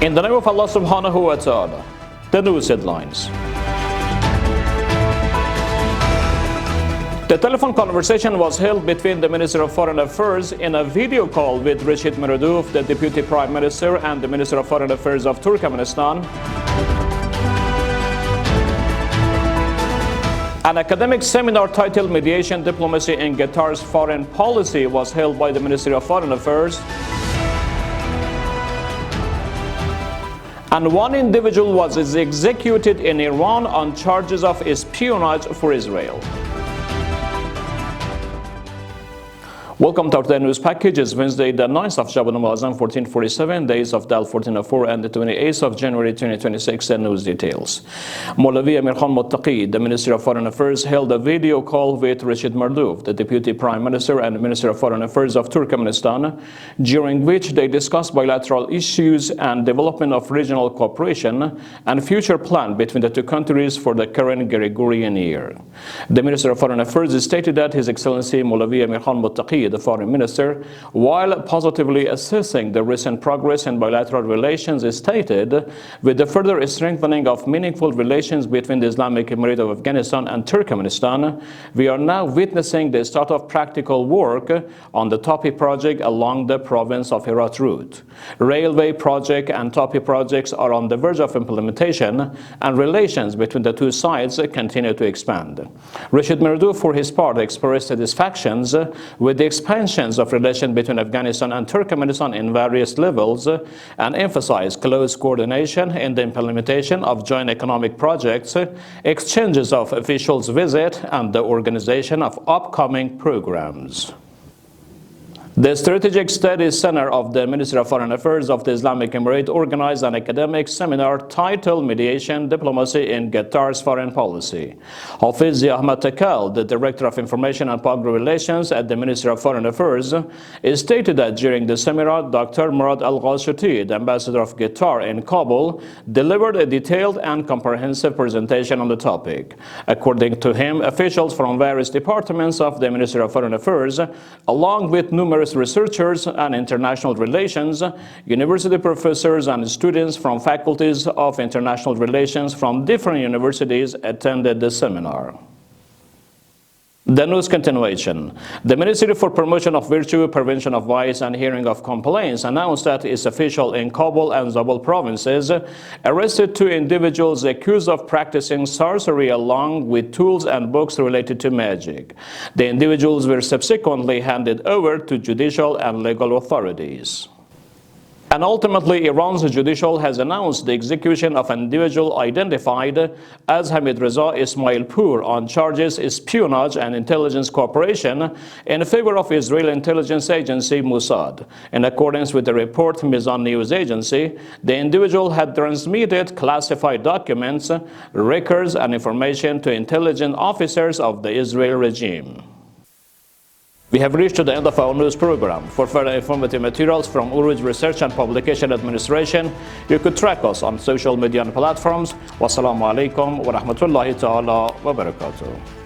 In the name of Allah subhanahu wa ta'ala, the news headlines. The telephone conversation was held between the Minister of Foreign Affairs in a video call with Rashid Mirduf, the Deputy Prime Minister, and the Minister of Foreign Affairs of Turkmenistan. An academic seminar titled Mediation, Diplomacy in Qatar's Foreign Policy was held by the Ministry of Foreign Affairs. And one individual was executed in Iran on charges of espionage for Israel. Welcome to our today news package. It's Wednesday, the 9th of Shaban al-Azam, 1447, days of Dal 1404, and the 28th of January 2026. And news details. Maulvi Amir Khan Muttaqi, the Minister of Foreign Affairs, held a video call with Rashid Mirduf, the Deputy Prime Minister and Minister of Foreign Affairs of Turkmenistan, during which they discussed bilateral issues and development of regional cooperation and future plan between the two countries for the current Gregorian year. The Minister of Foreign Affairs stated that His Excellency Maulvi Amir Khan Muttaqi, the Foreign Minister, while positively assessing the recent progress in bilateral relations, stated, with the further strengthening of meaningful relations between the Islamic Emirate of Afghanistan and Turkmenistan, we are now witnessing the start of practical work on the Topi project along the province of Herat route. Railway project and Topi projects are on the verge of implementation, and relations between the two sides continue to expand. Rashid Mirduf, for his part, expressed satisfactions with the expansions of relations between Afghanistan and Turkmenistan in various levels, and emphasized close coordination in the implementation of joint economic projects, exchanges of officials' visits, and the organization of upcoming programs. The Strategic Studies Center of the Ministry of Foreign Affairs of the Islamic Emirate organized an academic seminar titled Mediation, Diplomacy in Qatar's Foreign Policy. Hafiz Ahmad Takal, the Director of Information and Public Relations at the Ministry of Foreign Affairs, stated that during the seminar, Dr. Murad Al-Ghashuti, the Ambassador of Qatar in Kabul, delivered a detailed and comprehensive presentation on the topic. According to him, officials from various departments of the Ministry of Foreign Affairs, along with numerous researchers and international relations, university professors and students from faculties of international relations from different universities attended the seminar. The news continuation. The Ministry for Promotion of Virtue, Prevention of Vice and Hearing of Complaints announced that its officials in Kabul and Zabul provinces arrested two individuals accused of practicing sorcery along with tools and books related to magic. The individuals were subsequently handed over to judicial and legal authorities. And ultimately, Iran's judicial has announced the execution of an individual identified as Hamid Reza Ismailpour on charges espionage and intelligence cooperation in favor of Israeli intelligence agency Mossad. In accordance with the report Mizan News Agency, the individual had transmitted classified documents, records, and information to intelligence officers of the Israeli regime. We have reached to the end of our news program. For further informative materials from Urooj Research and Publication Administration, you could track us on social media platforms. Wassalamu alaikum wa rahmatullahi ta'ala wa barakatuh.